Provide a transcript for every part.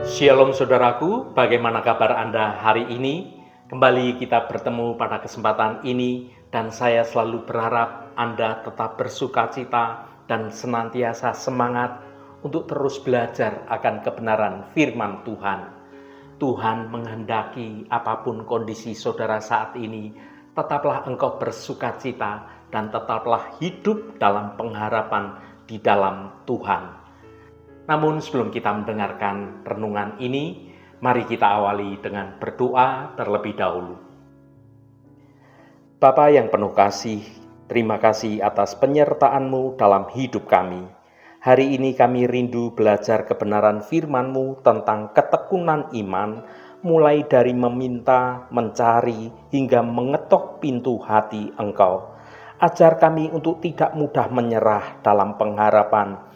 Shalom saudaraku, bagaimana kabar Anda hari ini? Kembali kita bertemu pada kesempatan ini dan saya selalu berharap Anda tetap bersukacita dan senantiasa semangat untuk terus belajar akan kebenaran firman Tuhan. Tuhan menghendaki apapun kondisi saudara saat ini, tetaplah engkau bersukacita dan tetaplah hidup dalam pengharapan di dalam Tuhan. Namun sebelum kita mendengarkan renungan ini, mari kita awali dengan berdoa terlebih dahulu. Bapa yang penuh kasih, terima kasih atas penyertaan-Mu dalam hidup kami. Hari ini kami rindu belajar kebenaran firman-Mu tentang ketekunan iman, mulai dari meminta, mencari, hingga mengetok pintu hati Engkau. Ajar kami untuk tidak mudah menyerah dalam pengharapan.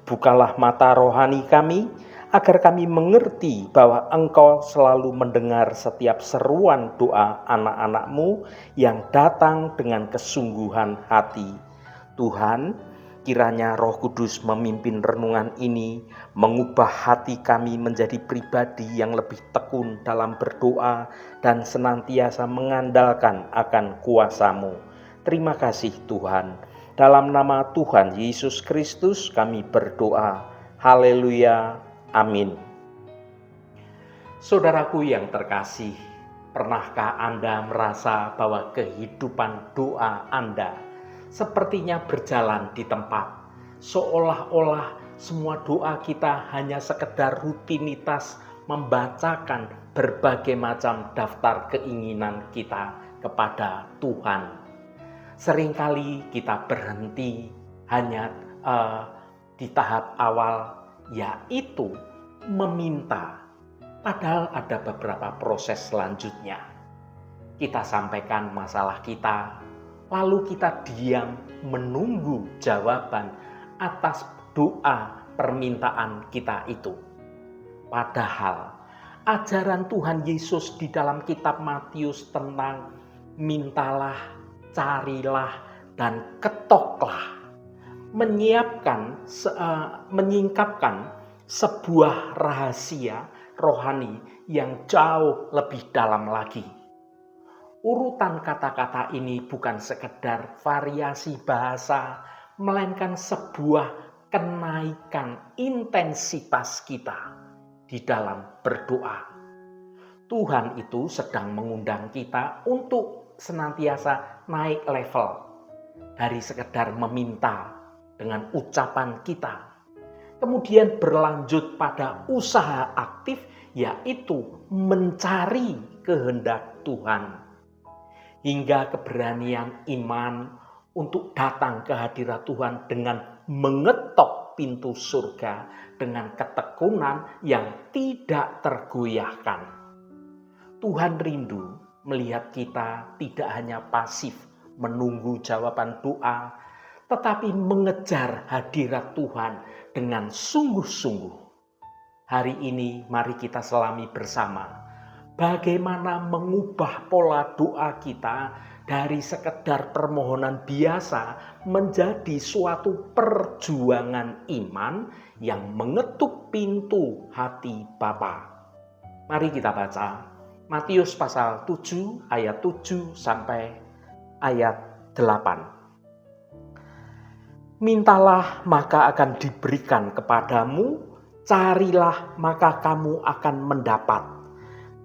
Bukalah mata rohani kami, agar kami mengerti bahwa Engkau selalu mendengar setiap seruan doa anak-anak-Mu yang datang dengan kesungguhan hati. Tuhan, kiranya Roh Kudus memimpin renungan ini, mengubah hati kami menjadi pribadi yang lebih tekun dalam berdoa dan senantiasa mengandalkan akan kuasa-Mu. Terima kasih Tuhan. Dalam nama Tuhan Yesus Kristus kami berdoa. Haleluya. Amin. Saudaraku yang terkasih, pernahkah Anda merasa bahwa kehidupan doa Anda sepertinya berjalan di tempat? Seolah-olah semua doa kita hanya sekedar rutinitas membacakan berbagai macam daftar keinginan kita kepada Tuhan. Seringkali kita berhenti hanya di tahap awal, yaitu meminta. Padahal ada beberapa proses selanjutnya. Kita sampaikan masalah kita, lalu kita diam menunggu jawaban atas doa permintaan kita itu. Padahal ajaran Tuhan Yesus di dalam kitab Matius tentang mintalah, carilah, dan ketoklah, menyingkapkan sebuah rahasia rohani yang jauh lebih dalam lagi. Urutan kata-kata ini bukan sekedar variasi bahasa, melainkan sebuah kenaikan intensitas kita di dalam berdoa. Tuhan itu sedang mengundang kita untuk senantiasa naik level dari sekedar meminta dengan ucapan kita, kemudian berlanjut pada usaha aktif, yaitu mencari kehendak Tuhan, hingga keberanian iman untuk datang ke hadirat Tuhan dengan mengetok pintu surga dengan ketekunan yang tidak tergoyahkan. Tuhan rindu melihat kita tidak hanya pasif menunggu jawaban doa, tetapi mengejar hadirat Tuhan dengan sungguh-sungguh. Hari ini mari kita selami bersama bagaimana mengubah pola doa kita dari sekedar permohonan biasa menjadi suatu perjuangan iman yang mengetuk pintu hati Bapa. Mari kita baca Matius pasal 7 ayat 7 sampai ayat 8. Mintalah maka akan diberikan kepadamu, carilah maka kamu akan mendapat,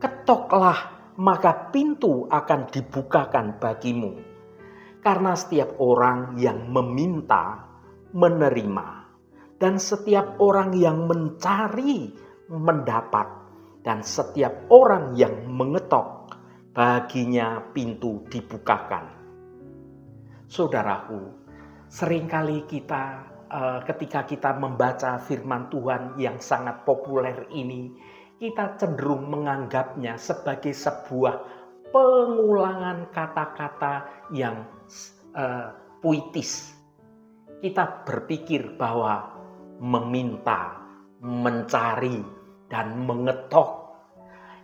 ketoklah maka pintu akan dibukakan bagimu. Karena setiap orang yang meminta menerima, dan setiap orang yang mencari mendapat, dan setiap orang yang mengetok, baginya pintu dibukakan. Saudaraku, seringkali kita ketika kita membaca firman Tuhan yang sangat populer ini, kita cenderung menganggapnya sebagai sebuah pengulangan kata-kata yang puitis. Kita berpikir bahwa meminta, mencari, dan mengetok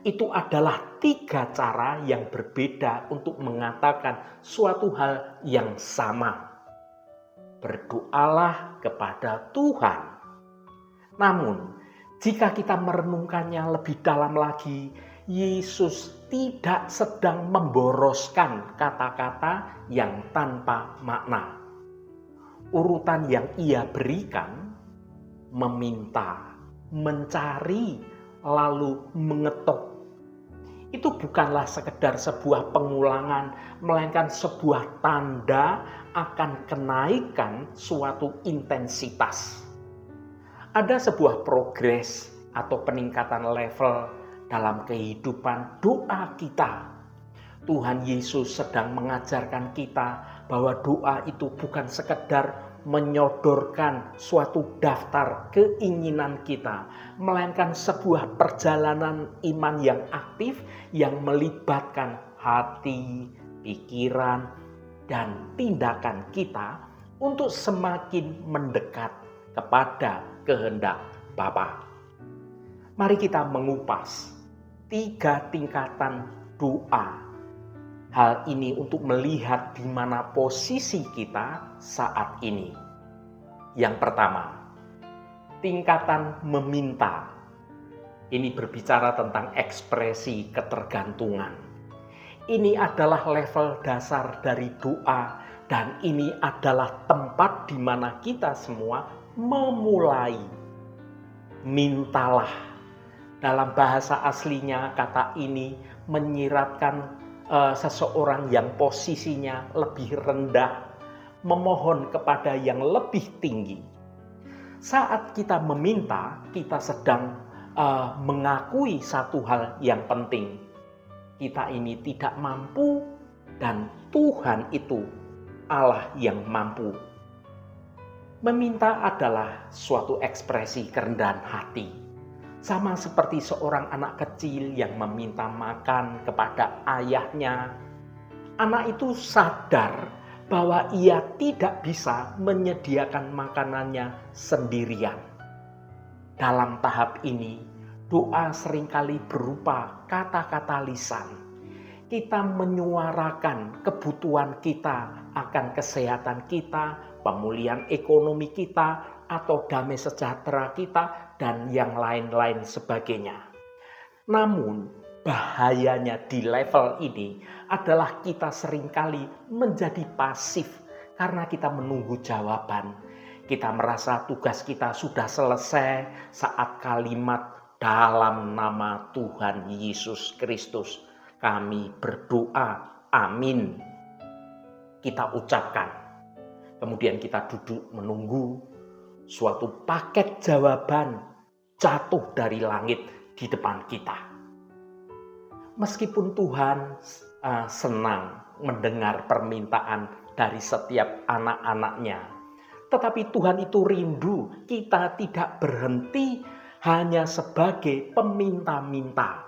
itu adalah 3 cara yang berbeda untuk mengatakan suatu hal yang sama. Berdoalah kepada Tuhan. Namun Jika kita merenungkannya lebih dalam lagi, Yesus tidak sedang memboroskan kata-kata yang tanpa makna. Urutan yang ia berikan, meminta, mencari, lalu mengetuk. Itu bukanlah sekedar sebuah pengulangan, melainkan sebuah tanda akan kenaikan suatu intensitas. Ada sebuah progres atau peningkatan level dalam kehidupan doa kita. Tuhan Yesus sedang mengajarkan kita bahwa doa itu bukan sekedar menyodorkan suatu daftar keinginan kita, melainkan sebuah perjalanan iman yang aktif yang melibatkan hati, pikiran, dan tindakan kita untuk semakin mendekat kepada kehendak Bapa. Mari kita mengupas 3 tingkatan doa. Hal ini untuk melihat di mana posisi kita saat ini. Yang pertama, tingkatan meminta. Ini berbicara tentang ekspresi ketergantungan. Ini adalah level dasar dari doa dan ini adalah tempat di mana kita semua memulai. Mintalah. Dalam bahasa aslinya kata ini menyiratkan seseorang yang posisinya lebih rendah, memohon kepada yang lebih tinggi. Saat kita meminta, kita sedang mengakui satu hal yang penting. Kita ini tidak mampu dan Tuhan itu Allah yang mampu. Meminta adalah suatu ekspresi kerendahan hati. Sama seperti seorang anak kecil yang meminta makan kepada ayahnya. Anak itu sadar bahwa ia tidak bisa menyediakan makanannya sendirian. Dalam tahap ini, doa seringkali berupa kata-kata lisan. Kita menyuarakan kebutuhan kita akan kesehatan kita, pemulihan ekonomi kita, atau damai sejahtera kita, dan yang lain-lain sebagainya. Namun, bahayanya di level ini adalah kita seringkali menjadi pasif karena kita menunggu jawaban. Kita merasa tugas kita sudah selesai saat kalimat dalam nama Tuhan Yesus Kristus kami berdoa, amin. Kita ucapkan. Kemudian kita duduk menunggu suatu paket jawaban jatuh dari langit di depan kita. Meskipun Tuhan senang mendengar permintaan dari setiap anak-anaknya, tetapi Tuhan itu rindu kita tidak berhenti hanya sebagai peminta-minta,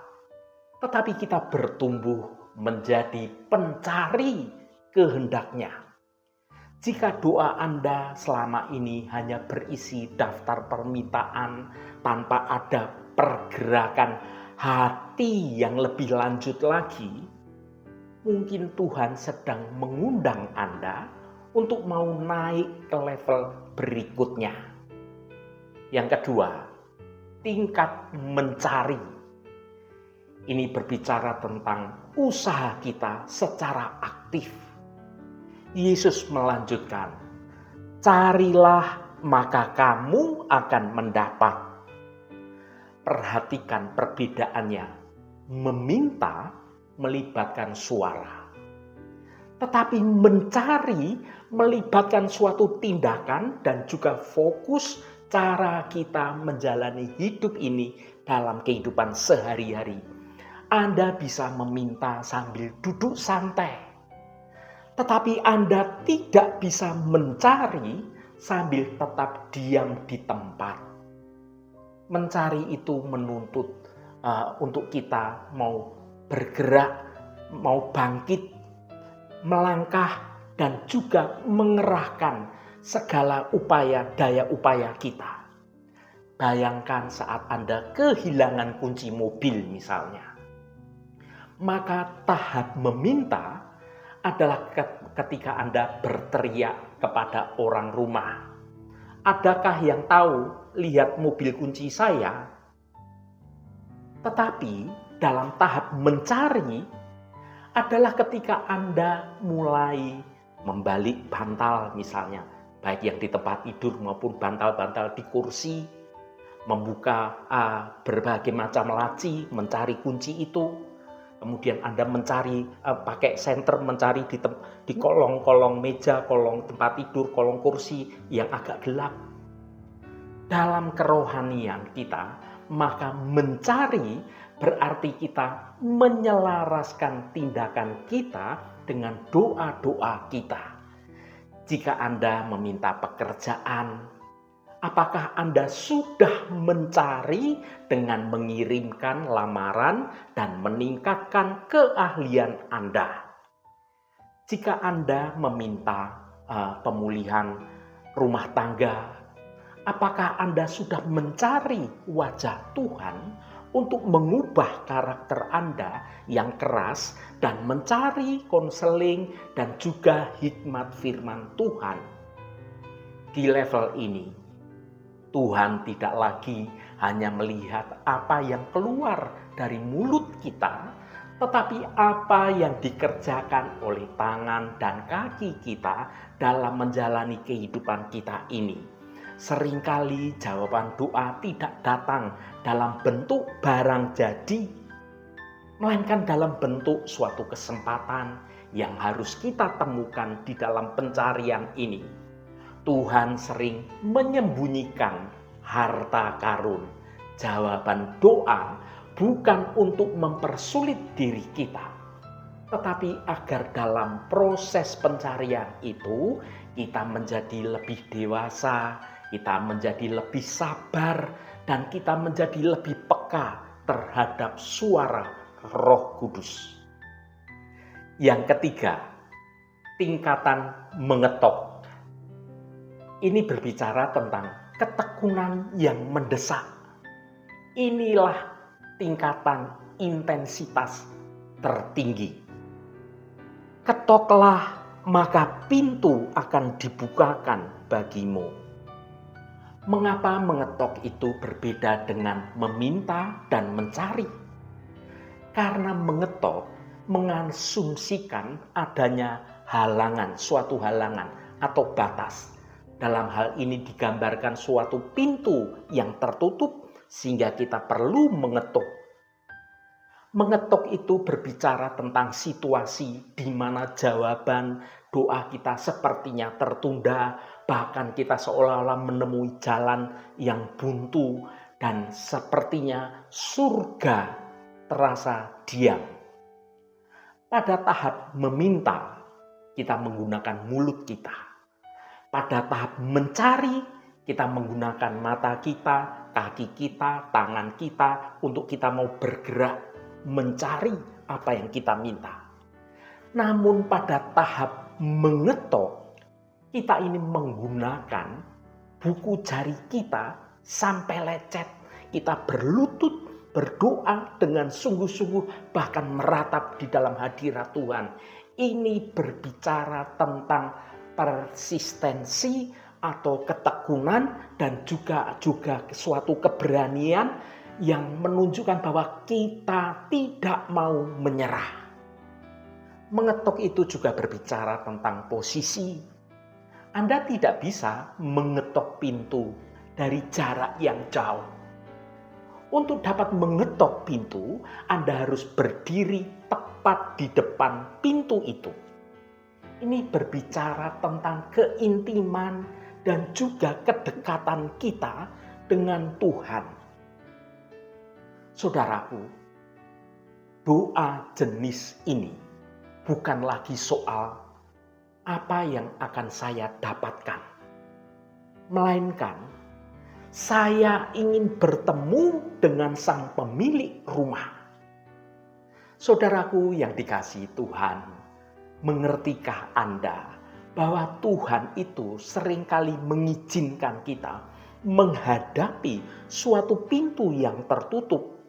tetapi kita bertumbuh menjadi pencari kehendak-Nya. Jika doa Anda selama ini hanya berisi daftar permintaan tanpa ada pergerakan hati yang lebih lanjut lagi, mungkin Tuhan sedang mengundang Anda untuk mau naik ke level berikutnya. Yang kedua, tingkat mencari. Ini berbicara tentang usaha kita secara aktif. Yesus melanjutkan, carilah maka kamu akan mendapat. Perhatikan perbedaannya. Meminta melibatkan suara. Tetapi mencari melibatkan suatu tindakan dan juga fokus cara kita menjalani hidup ini dalam kehidupan sehari-hari. Anda bisa meminta sambil duduk santai. Tetapi Anda tidak bisa mencari sambil tetap diam di tempat. Mencari itu menuntut untuk kita mau bergerak, mau bangkit, melangkah, dan juga mengerahkan segala daya upaya kita. Bayangkan saat Anda kehilangan kunci mobil misalnya. Maka tahap meminta adalah ketika Anda berteriak kepada orang rumah. Adakah yang tahu, lihat mobil kunci saya? Tetapi dalam tahap mencari adalah ketika Anda mulai membalik bantal misalnya, baik yang di tempat tidur maupun bantal-bantal di kursi, membuka berbagai macam laci, mencari kunci itu. Kemudian Anda mencari pakai senter, mencari di kolong-kolong meja, kolong tempat tidur, kolong kursi yang agak gelap. Dalam kerohanian kita, maka mencari berarti kita menyelaraskan tindakan kita dengan doa-doa kita. Jika Anda meminta pekerjaan, apakah Anda sudah mencari dengan mengirimkan lamaran dan meningkatkan keahlian Anda? Jika Anda meminta pemulihan rumah tangga, apakah Anda sudah mencari wajah Tuhan untuk mengubah karakter Anda yang keras dan mencari konseling dan juga hikmat firman Tuhan? Di level ini, Tuhan tidak lagi hanya melihat apa yang keluar dari mulut kita, tetapi apa yang dikerjakan oleh tangan dan kaki kita dalam menjalani kehidupan kita ini. Seringkali jawaban doa tidak datang dalam bentuk barang jadi, melainkan dalam bentuk suatu kesempatan yang harus kita temukan di dalam pencarian ini. Tuhan sering menyembunyikan harta karun. Jawaban doa bukan untuk mempersulit diri kita, tetapi agar dalam proses pencarian itu kita menjadi lebih dewasa, kita menjadi lebih sabar, dan kita menjadi lebih peka terhadap suara Roh Kudus. Yang ketiga, tingkatan mengetok. Ini berbicara tentang ketekunan yang mendesak. Inilah tingkatan intensitas tertinggi. Ketoklah, maka pintu akan dibukakan bagimu. Mengapa mengetok itu berbeda dengan meminta dan mencari? Karena mengetok mengasumsikan adanya halangan, suatu halangan atau batas. Dalam hal ini digambarkan suatu pintu yang tertutup sehingga kita perlu mengetuk. Mengetuk itu berbicara tentang situasi di mana jawaban doa kita sepertinya tertunda, bahkan kita seolah-olah menemui jalan yang buntu dan sepertinya surga terasa diam. Pada tahap meminta, kita menggunakan mulut kita. Pada tahap mencari, kita menggunakan mata kita, kaki kita, tangan kita untuk kita mau bergerak mencari apa yang kita minta. Namun pada tahap mengetok, kita ini menggunakan buku jari kita sampai lecet. Kita berlutut, berdoa dengan sungguh-sungguh, bahkan meratap di dalam hadirat Tuhan. Ini berbicara tentang persistensi atau ketekunan dan juga suatu keberanian yang menunjukkan bahwa kita tidak mau menyerah. Mengetok itu juga berbicara tentang posisi. Anda tidak bisa mengetok pintu dari jarak yang jauh. Untuk dapat mengetok pintu, Anda harus berdiri tepat di depan pintu itu. Ini berbicara tentang keintiman dan juga kedekatan kita dengan Tuhan. Saudaraku, doa jenis ini bukan lagi soal apa yang akan saya dapatkan, melainkan saya ingin bertemu dengan sang pemilik rumah. Saudaraku yang dikasihi Tuhan, mengertikah Anda bahwa Tuhan itu seringkali mengizinkan kita menghadapi suatu pintu yang tertutup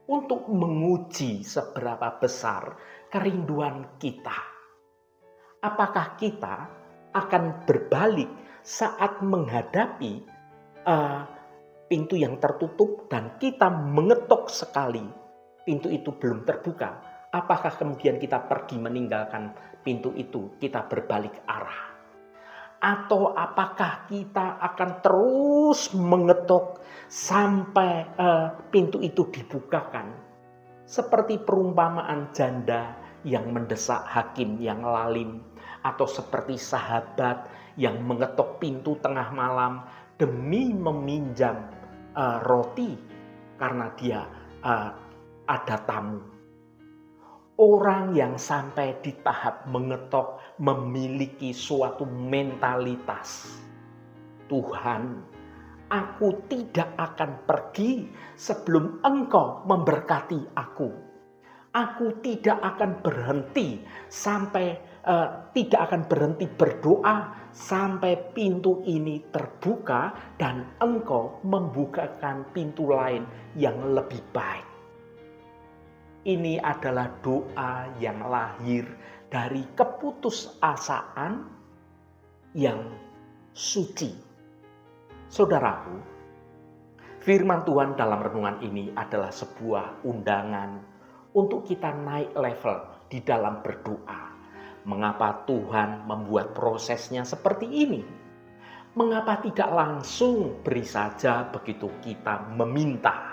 untuk menguji seberapa besar kerinduan kita? Apakah kita akan berbalik saat menghadapi pintu yang tertutup dan kita mengetuk sekali, pintu itu belum terbuka, apakah kemudian kita pergi meninggalkan pintu itu, kita berbalik arah? Atau apakah kita akan terus mengetuk sampai pintu itu dibukakan? Seperti perumpamaan janda yang mendesak hakim yang lalim, atau seperti sahabat yang mengetuk pintu tengah malam demi meminjam roti karena dia ada tamu. Orang yang sampai di tahap mengetok memiliki suatu mentalitas. Tuhan, aku tidak akan pergi sebelum Engkau memberkati aku. Aku tidak akan berhenti tidak akan berhenti berdoa sampai pintu ini terbuka dan Engkau membukakan pintu lain yang lebih baik. Ini adalah doa yang lahir dari keputusasaan yang suci. Saudaraku, firman Tuhan dalam renungan ini adalah sebuah undangan untuk kita naik level di dalam berdoa. Mengapa Tuhan membuat prosesnya seperti ini? Mengapa tidak langsung beri saja begitu kita meminta?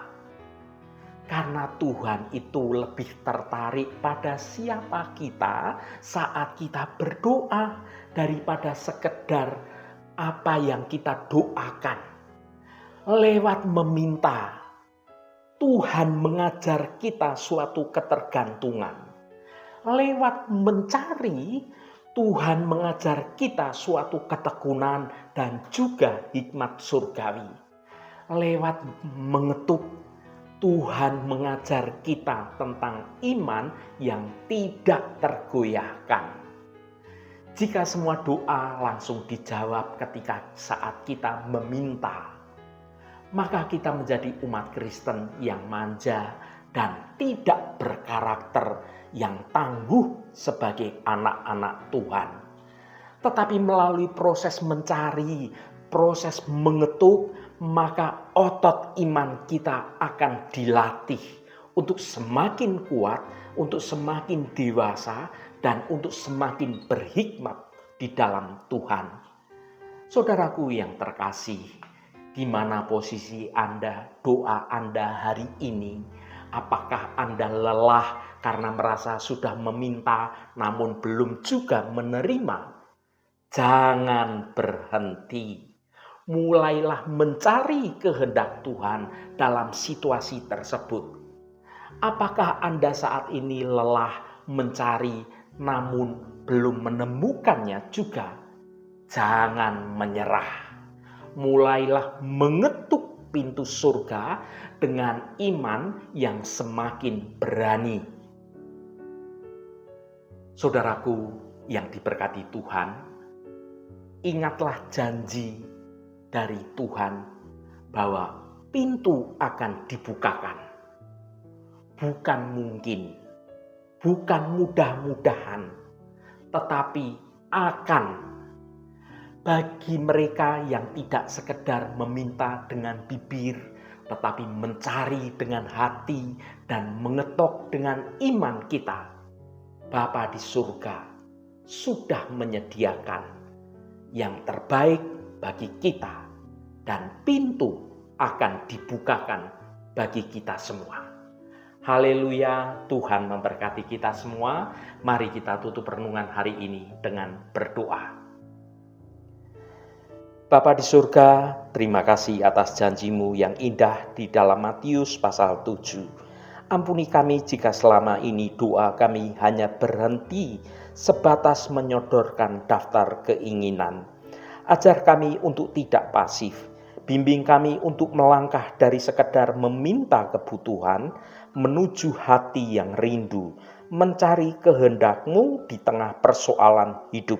Karena Tuhan itu lebih tertarik pada siapa kita saat kita berdoa daripada sekedar apa yang kita doakan. Lewat meminta, Tuhan mengajar kita suatu ketergantungan. Lewat mencari, Tuhan mengajar kita suatu ketekunan dan juga hikmat surgawi. Lewat mengetuk, Tuhan mengajar kita tentang iman yang tidak tergoyahkan. Jika semua doa langsung dijawab ketika saat kita meminta, maka kita menjadi umat Kristen yang manja dan tidak berkarakter, yang tangguh sebagai anak-anak Tuhan. Tetapi melalui proses mencari, proses mengetuk, maka otot iman kita akan dilatih untuk semakin kuat, untuk semakin dewasa, dan untuk semakin berhikmat di dalam Tuhan. Saudaraku yang terkasih, di mana posisi Anda, doa Anda hari ini? Apakah Anda lelah karena merasa sudah meminta namun belum juga menerima? Jangan berhenti. Mulailah mencari kehendak Tuhan dalam situasi tersebut. Apakah Anda saat ini lelah mencari namun belum menemukannya juga? Jangan menyerah. Mulailah mengetuk pintu surga dengan iman yang semakin berani. Saudaraku yang diberkati Tuhan, ingatlah janji dari Tuhan bahwa pintu akan dibukakan. Bukan mungkin, bukan mudah-mudahan, tetapi akan. Bagi mereka yang tidak sekedar meminta dengan bibir, tetapi mencari dengan hati dan mengetok dengan iman kita, Bapa di surga sudah menyediakan yang terbaik bagi kita, dan pintu akan dibukakan bagi kita semua. Haleluya, Tuhan memberkati kita semua. Mari kita tutup renungan hari ini dengan berdoa. Bapa di surga, terima kasih atas janji-Mu yang indah di dalam Matius pasal 7. Ampuni kami jika selama ini doa kami hanya berhenti sebatas menyodorkan daftar keinginan. Ajar kami untuk tidak pasif. Bimbing kami untuk melangkah dari sekedar meminta kebutuhan menuju hati yang rindu, mencari kehendak-Mu di tengah persoalan hidup.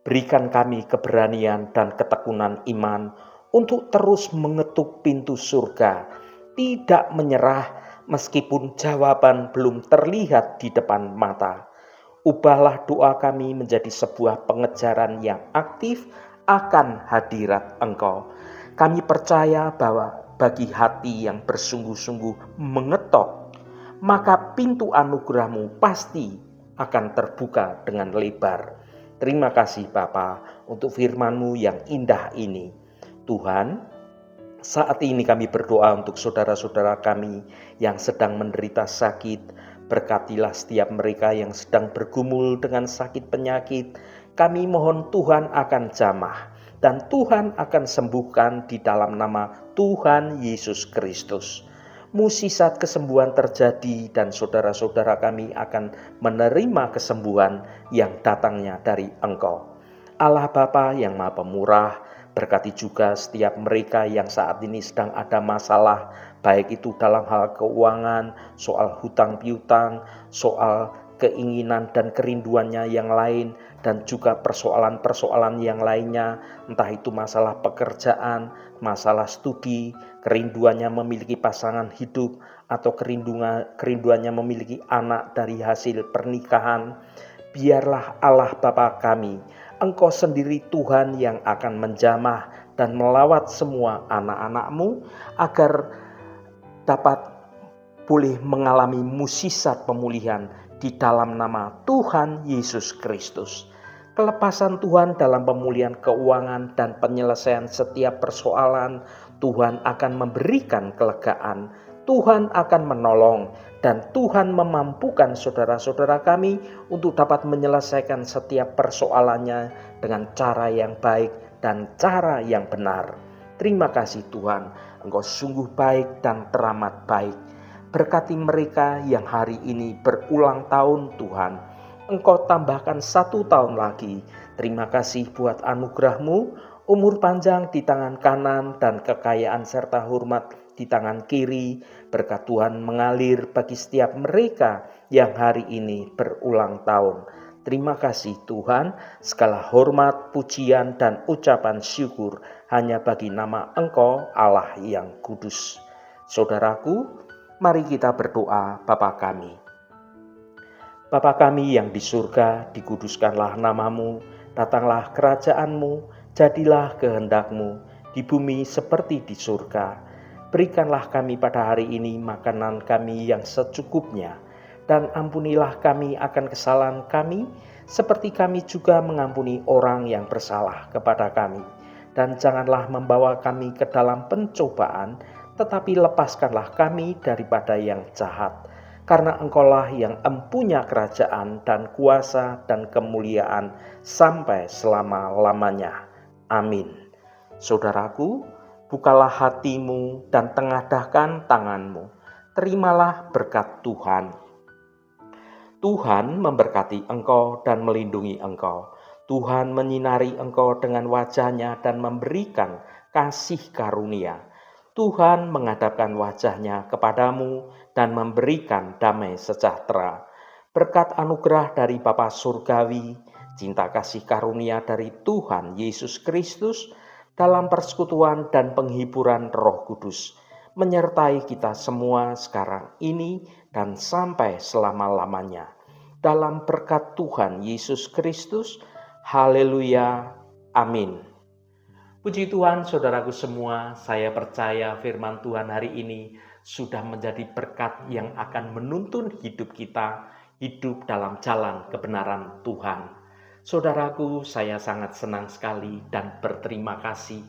Berikan kami keberanian dan ketekunan iman untuk terus mengetuk pintu surga, tidak menyerah meskipun jawaban belum terlihat di depan mata. Ubahlah doa kami menjadi sebuah pengejaran yang aktif akan hadirat Engkau. Kami percaya bahwa bagi hati yang bersungguh-sungguh mengetok, maka pintu anugerah-Mu pasti akan terbuka dengan lebar. Terima kasih Bapa untuk firman-Mu yang indah ini. Tuhan, saat ini kami berdoa untuk saudara-saudara kami yang sedang menderita sakit. Berkatilah setiap mereka yang sedang bergumul dengan sakit penyakit. Kami mohon Tuhan akan jamah dan Tuhan akan sembuhkan di dalam nama Tuhan Yesus Kristus. Mukjizat kesembuhan terjadi dan saudara-saudara kami akan menerima kesembuhan yang datangnya dari Engkau. Allah Bapa yang Maha Pemurah, berkati juga setiap mereka yang saat ini sedang ada masalah, baik itu dalam hal keuangan, soal hutang piutang, soal keinginan dan kerinduannya yang lain, dan juga persoalan-persoalan yang lainnya, entah itu masalah pekerjaan, masalah studi, kerinduannya memiliki pasangan hidup, atau kerinduannya memiliki anak dari hasil pernikahan. Biarlah Allah Bapa kami, Engkau sendiri Tuhan yang akan menjamah dan melawat semua anak-anak-Mu agar dapat boleh mengalami mukjizat pemulihan di dalam nama Tuhan Yesus Kristus. Kelepasan Tuhan dalam pemulihan keuangan dan penyelesaian setiap persoalan, Tuhan akan memberikan kelegaan, Tuhan akan menolong, dan Tuhan memampukan saudara-saudara kami untuk dapat menyelesaikan setiap persoalannya dengan cara yang baik dan cara yang benar. Terima kasih Tuhan, Engkau sungguh baik dan teramat baik. Berkati mereka yang hari ini berulang tahun Tuhan. Engkau tambahkan 1 tahun lagi. Terima kasih buat anugerah-Mu, umur panjang di tangan kanan dan kekayaan serta hormat di tangan kiri. Berkat Tuhan mengalir bagi setiap mereka yang hari ini berulang tahun. Terima kasih Tuhan, segala hormat, pujian, dan ucapan syukur hanya bagi nama Engkau Allah yang kudus. Saudaraku, mari kita berdoa. Bapa kami. Bapa kami yang di surga, dikuduskanlah nama-Mu, datanglah kerajaan-Mu, jadilah kehendak-Mu di bumi seperti di surga. Berikanlah kami pada hari ini makanan kami yang secukupnya, dan ampunilah kami akan kesalahan kami, seperti kami juga mengampuni orang yang bersalah kepada kami. Dan janganlah membawa kami ke dalam pencobaan, tetapi lepaskanlah kami daripada yang jahat. Karena Engkaulah yang empunya kerajaan dan kuasa dan kemuliaan sampai selama-lamanya. Amin. Saudaraku, bukalah hatimu dan tengadahkan tanganmu. Terimalah berkat Tuhan. Tuhan memberkati engkau dan melindungi engkau. Tuhan menyinari engkau dengan wajah-Nya dan memberikan kasih karunia. Tuhan menghadapkan wajah-Nya kepadamu dan memberikan damai sejahtera. Berkat anugerah dari Bapa Surgawi, cinta kasih karunia dari Tuhan Yesus Kristus, dalam persekutuan dan penghiburan Roh Kudus, menyertai kita semua sekarang ini dan sampai selama-lamanya. Dalam berkat Tuhan Yesus Kristus, haleluya, amin. Puji Tuhan, saudaraku semua, saya percaya firman Tuhan hari ini sudah menjadi berkat yang akan menuntun hidup kita, hidup dalam jalan kebenaran Tuhan. Saudaraku, saya sangat senang sekali dan berterima kasih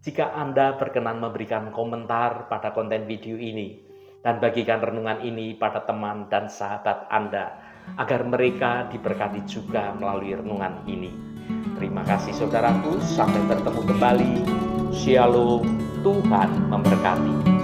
jika Anda berkenan memberikan komentar pada konten video ini dan bagikan renungan ini pada teman dan sahabat Anda agar mereka diberkati juga melalui renungan ini. Terima kasih saudaraku, sampai bertemu kembali. Shalom, Tuhan memberkati.